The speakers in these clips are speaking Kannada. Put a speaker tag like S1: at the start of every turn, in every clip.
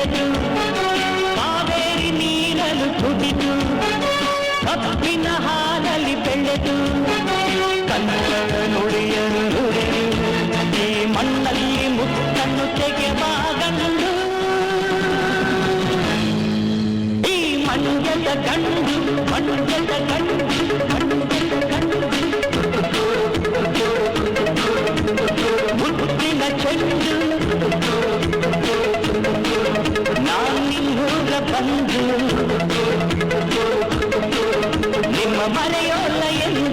S1: ಬೆಳೆದು ಕಾವೇರಿ ನೀರಲು ಕುಡಿದು ಕಬ್ಬಿನ ಹಾಲಲ್ಲಿ ಬೆಳೆದು ಕನ್ನಡ ನುಡಿಯಲು ನುಡಿದು ಈ ಮಣ್ಣಲ್ಲಿ ಮುತ್ತನ್ನು ತೆಗೆಬಾಗಲು ಈ ಮಂಡ್ಯದ ಗಂಡು ಮಂಡ್ಯದ ಗಂಡು ಮಂಡ್ಯದ ಗಂಡು ಮುತ್ತಿನ ಚೆಂಡು ನಾನಿನ್ನೂರ ಬಂದು ನಿಮ್ಮ ಮರೆಯೋಲ್ಲ ಎಂದು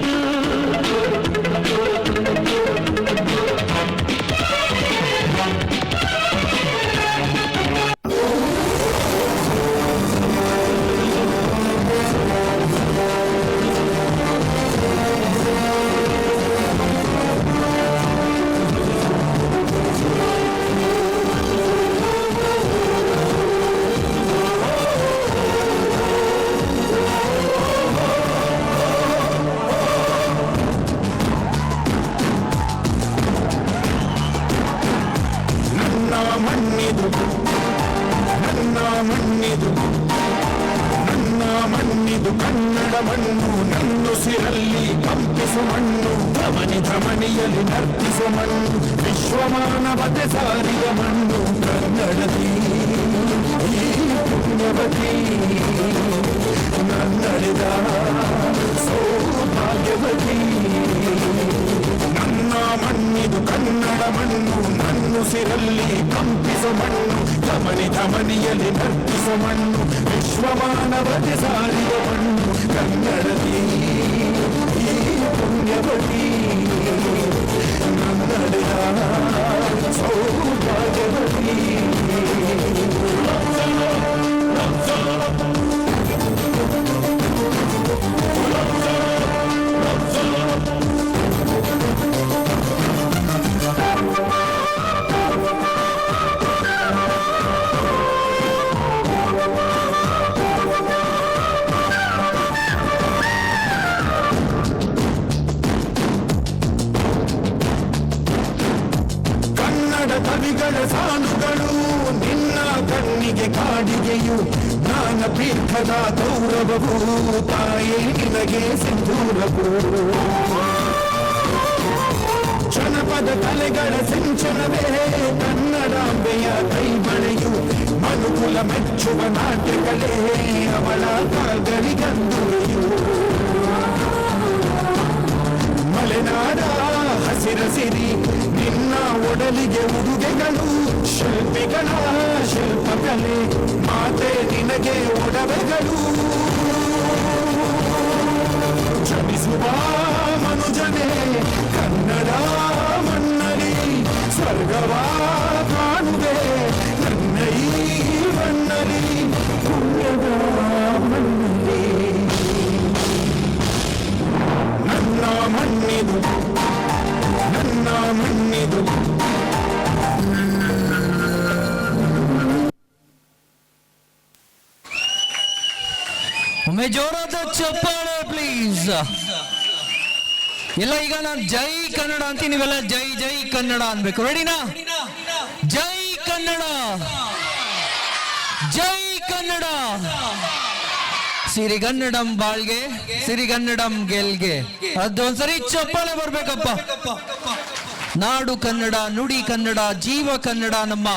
S2: ಮಣ್ಣಿದು ಕನ್ನಡ ಮಣ್ಣು ನನ್ನುಸಿರಲ್ಲಿ ಕಂಪಿಸು ಮಣ್ಣು ಧಮನಿ ಧಮನಿಯಲ್ಲಿ ನರ್ತಿಸು ಮಣ್ಣು ವಿಶ್ವಮಾನವತೆ ಸಾರಿದ ಮಣ್ಣು ಕನ್ನಡದಿ ಈ ಪುಣ್ಯವತಿ ನನ್ನಡೆದ ಸೌಭಾಗ್ಯವತಿ ನನ್ನ ಮಣ್ಣಿದು ಕನ್ನಡ ಮಣ್ಣು ನನ್ನುಸಿರಲ್ಲಿ ಕಂಪಿಸು ಮಣ್ಣು ಧಮನಿ ಧಮನಿಯಲ್ಲಿ ನರ್ತಿಸು ಮಣ್ಣು ವಿಶ್ವಮಾನವತೆ ಸಾರಿದ ಮಣ್ಣು ಕನ್ನಡದಿ ಈ ಪುಣ್ಯವತಿ ನನ್ನಡೆದ ಸೌಭಾಗ್ಯವತಿ ಕವಿಗಳ ಸಾಲುಗಳು ನಿನ್ನ ಕಣ್ಣಿಗೆ ಕಾಡಿಗೆಯು ಜ್ಞಾನ ಪೀಠದ ಗೌರವವು ತಾಯೇ ನಿನಗೆ ಸಿಂಧೂರವು ಜನಪದ ಕಲೆಗಳ ಸಿಂಚನವೇ ಕನ್ನಡಾಂಬೆಯ ಕೈಬಳೆಯು ಮನುಕುಲ ಮೆಚ್ಚುವ ನಾಟ್ಯಗಳೇ ಅವಳ ಕಾಲ್ಗಳಿಗಂದುರೆಯು ಮಲೆನಾಡ ಹಸಿರಸಿರಿ ನಿನ್ನ ಒಡಲಿಗೆ ಉಡುಗೆಗಳು ಶಿಲ್ಪಿಗಳ ಶಿಲ್ಪಕಲೆ ಮಾತೆ ನಿನಗೆ ಒಡವೆಗಳು ಜನಿಸುವ ಮನುಜನೇ ಕನ್ನಡ ಮಣ್ಣಲಿ ಸ್ವರ್ಗವ ಕಾಣುವೆ ನನ್ನ ಈ ಮಣ್ಣಲಿ ಪುಣ್ಯದ ಮಣ್ಣಲಿ ನನ್ನ ಮಣ್ಣಿದು ನನ್ನ ಮಣ್ಣಿದು
S3: ಒಮ್ಮೆ ಜೋರಾದ ಚಪ್ಪಾಳೆ ಪ್ಲೀಸ್ ಎಲ್ಲ. ಈಗ ನಾನು ಜೈ ಕನ್ನಡ ಅಂತ ನೀವೆಲ್ಲ ಜೈ ಜೈ ಕನ್ನಡ ಅನ್ಬೇಕು. ರೆಡಿನಾ? ಜೈ ಕನ್ನಡ, ಜೈ ಕನ್ನಡ. ಸಿರಿಗನ್ನಡಂ ಬಾಳ್ಗೆ, ಸಿರಿಗನ್ನಡಂ ಗೆಲ್ಗೆ. ಅದೊಂದ್ಸರಿ ಚಪ್ಪಾಳೆ ಬರ್ಬೇಕಪ್ಪ. ನಾಡು ಕನ್ನಡ, ನುಡಿ ಕನ್ನಡ, ಜೀವ ಕನ್ನಡ ನಮ್ಮ